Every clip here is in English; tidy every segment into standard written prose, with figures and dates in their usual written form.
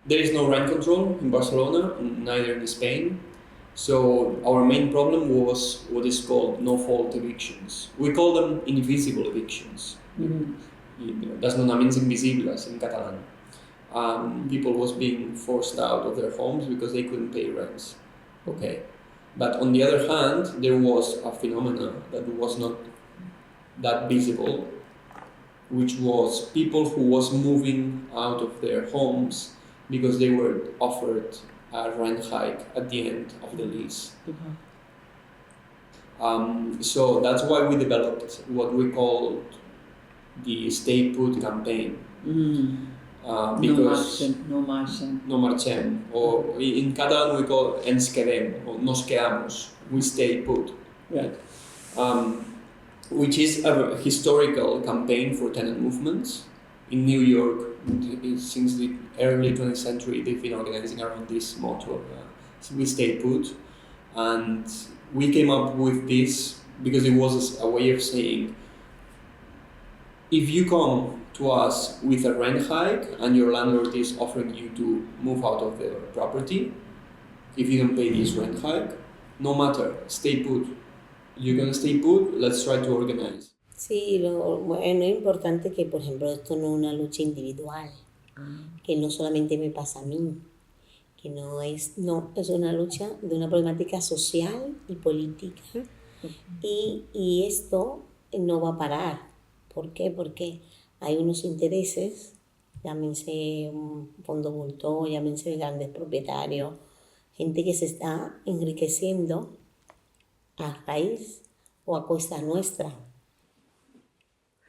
There is no rent control in Barcelona, neither in Spain. So our main problem was what is called no-fault evictions. We call them invisible evictions. Das nonaments invisibles in Catalan. People was being forced out of their homes because they couldn't pay rents. Okay. But on the other hand, there was a phenomenon that was not that visible, which was people who was moving out of their homes because they were offered a rent hike at the end of the lease. So that's why we developed what we called the Stay Put campaign. Because no marchen. No marchem, or in Catalan we call ens quedem, or nos quedamos, we stay put. Right. Which is a historical campaign for tenant movements. In New York, since the early 20th century, they've been organizing around this motto, we stay put. And we came up with this because it was a way of saying, if you come to us with a rent hike and your landlord is offering you to move out of the property, if you don't pay this rent hike, no matter, stay put. You're gonna stay put, let's try to organize. Sí, bueno, es importante que, por ejemplo, esto no es una lucha individual, que no solamente me pasa a mí, que no, es una lucha de una problemática social y política, y esto no va a parar. ¿Por qué? Porque hay unos intereses, llámense un fondo voltor, llámense grandes propietarios, gente que se está enriqueciendo a raíz o a cuesta nuestra.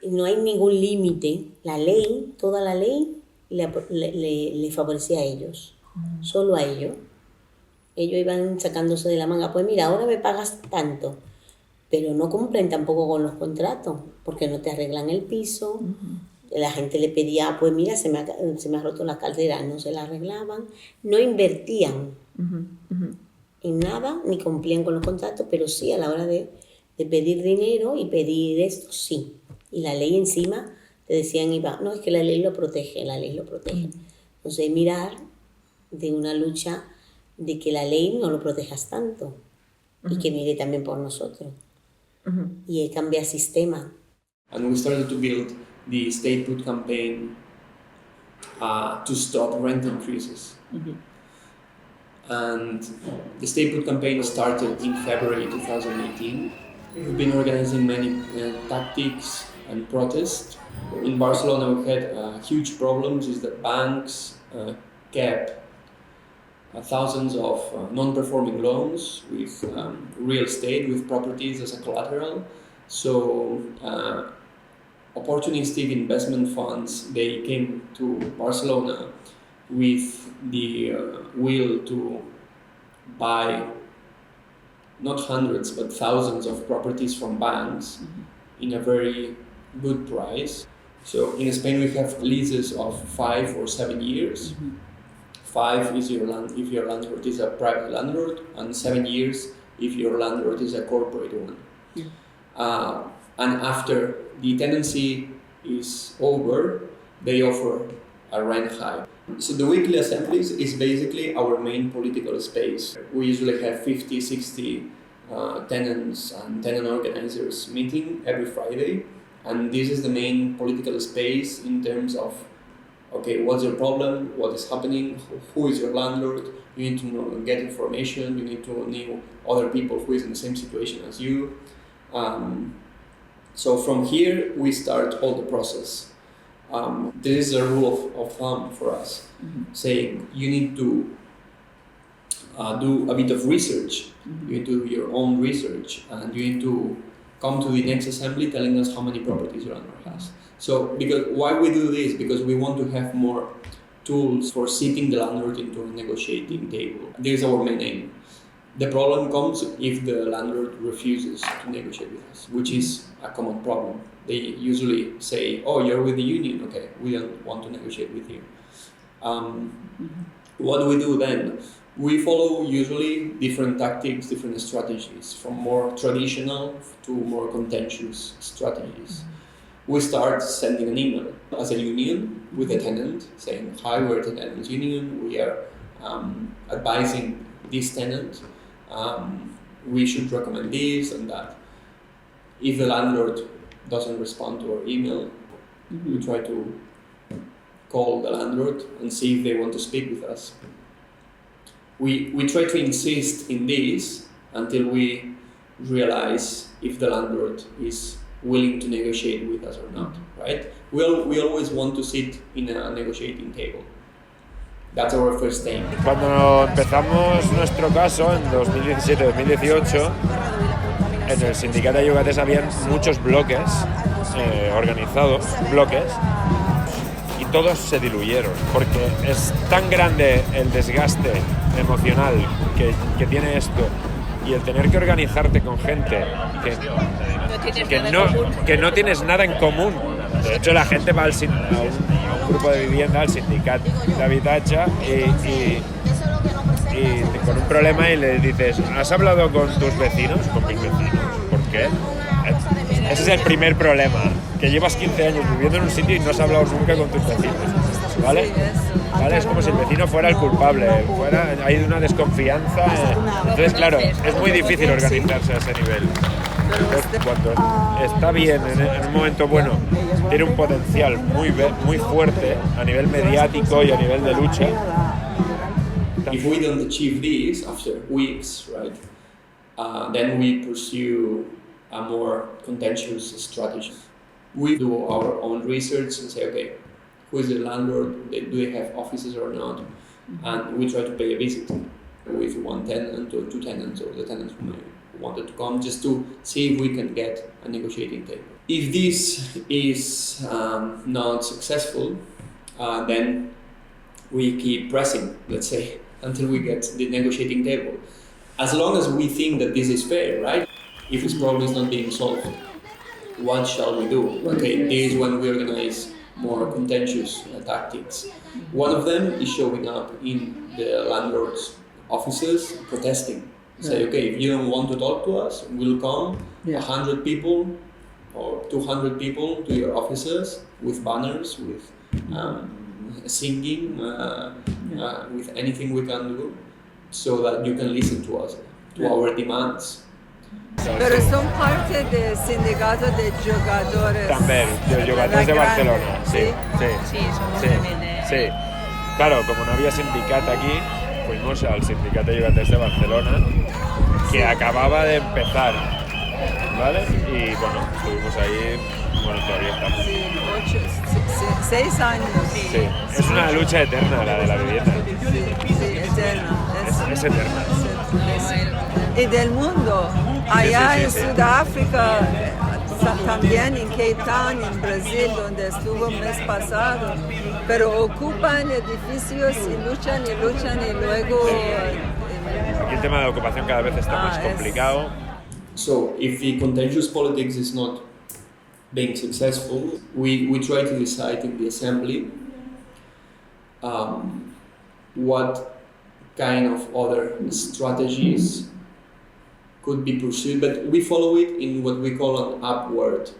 Y no hay ningún límite. La ley, toda la ley, le favorecía a ellos, solo a ellos. Ellos iban sacándose de la manga, pues mira, ahora me pagas tanto, pero no cumplen tampoco con los contratos, porque no te arreglan el piso. La gente le pedía, pues mira, se me ha roto la caldera, no se la arreglaban, no invertían en nada, ni cumplían con los contratos, pero sí a la hora de pedir dinero y pedir esto, sí. Y la ley encima te decían, no, es que la ley lo protege. Entonces mirar de una lucha de que la ley no lo protejas tanto y que mire también por nosotros. Y cambiar sistema. And we started to build the Stay Put campaign to stop rent increases. And the Stay Put campaign started in February 2018. We've been organizing many tactics and protests. In Barcelona, we had huge problems is that banks kept thousands of non-performing loans with real estate, with properties as a collateral. So opportunistic investment funds, they came to Barcelona with the will to buy not hundreds but thousands of properties from banks in a very good price. So in Spain we have leases of 5 or 7 years. 5 is if your landlord is a private landlord, and 7 years if your landlord is a corporate one. And after the tenancy is over, they offer a rent hike. So the weekly assemblies is basically our main political space. We usually have 50, 60 tenants and tenant organizers meeting every Friday. And this is the main political space in terms of, okay, what's your problem, what is happening, who is your landlord, you need to get information, you need to know other people who is in the same situation as you. So from here, we start all the process. This is a rule of thumb for us, saying you need to do a bit of research, you need to do your own research, and you need to come to the next assembly telling us how many properties your landlord has. So, why we do this? Because we want to have more tools for sitting the landlord into a negotiating table. This is our main aim. The problem comes if the landlord refuses to negotiate with us, which is a common problem. They usually say, oh, you're with the union, okay, we don't want to negotiate with you. What do we do then? We follow usually different tactics, different strategies, from more traditional to more contentious strategies. We start sending an email. as a union with the tenant, saying, hi, we're the tenants union, we are advising this tenant, we should recommend this and that. If the landlord doesn't respond to our email, we try to call the landlord and see if they want to speak with us. We try to insist in this until we realize if the landlord is willing to negotiate with us or not, right? We always want to sit in a negotiating table. That's our first aim. Cuando empezamos nuestro caso en 2017-2018, en el sindicato de yugates habían muchos bloques organizados, y todos se diluyeron, porque es tan grande el desgaste emocional que tiene esto, y el tener que organizarte con gente que no tienes nada en común. De hecho, la gente va a un grupo de vivienda, al sindicato de habitatge, y con un problema y le dices, ¿has hablado con tus vecinos? Con mis vecinos. ¿Por qué? Ese es el primer problema, que llevas 15 años viviendo en un sitio y no has hablado nunca con tus vecinos, ¿vale? Es como si el vecino fuera el culpable, hay una desconfianza. Entonces, claro, es muy difícil organizarse a ese nivel. Entonces, cuando está bien, en un momento bueno, tiene un potencial muy fuerte a nivel mediático y a nivel de lucha. If we don't achieve this after weeks, right, then we pursue a more contentious strategy. We do our own research and say, okay, who is the landlord? Do they have offices or not? And we try to pay a visit with one tenant or two tenants or the tenants who wanted to come, just to see if we can get a negotiating table. If this is not successful, then we keep pressing, let's say, until we get the negotiating table. As long as we think that this is fair, right? If this problem is not being solved, what shall we do? Okay, this is when we organize more contentious tactics. One of them is showing up in the landlord's offices protesting. Say, okay, if you don't want to talk to us, we'll come 100 people or 200 people to your offices with banners, with singing, with anything we can do, so that you can listen to us, to our demands. Pero son parte del sindicato de jugadores. También, de jugadores de Barcelona, sí. Claro, como no había sindicato aquí, fuimos al sindicato de jugadores de Barcelona, que acababa de empezar, ¿vale? Y bueno, estuvimos ahí, bueno, todavía estamos. Sí, 6 años. Sí, es una lucha eterna la de la vivienda. Sí, eterna. Es eterna. Y del mundo, allá en Sudáfrica, también en Cape Town, en Brasil, donde estuvo el mes pasado, pero ocupan edificios y luchan y luego... Aquí el tema de la ocupación cada vez está más complicado. So, if the contentious politics is not being successful, we try to decide in the assembly what kind of other strategies could be pursued, but we follow it in what we call an upward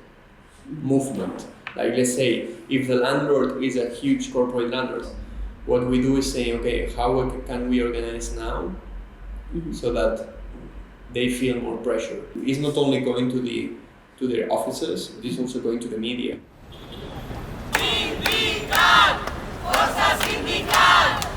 movement. Like, let's say, if the landlord is a huge corporate landlord, what we do is say, okay, how can we organize now so that they feel more pressure? It's not only going to their offices, it is also going to the media. Sindical, força sindical,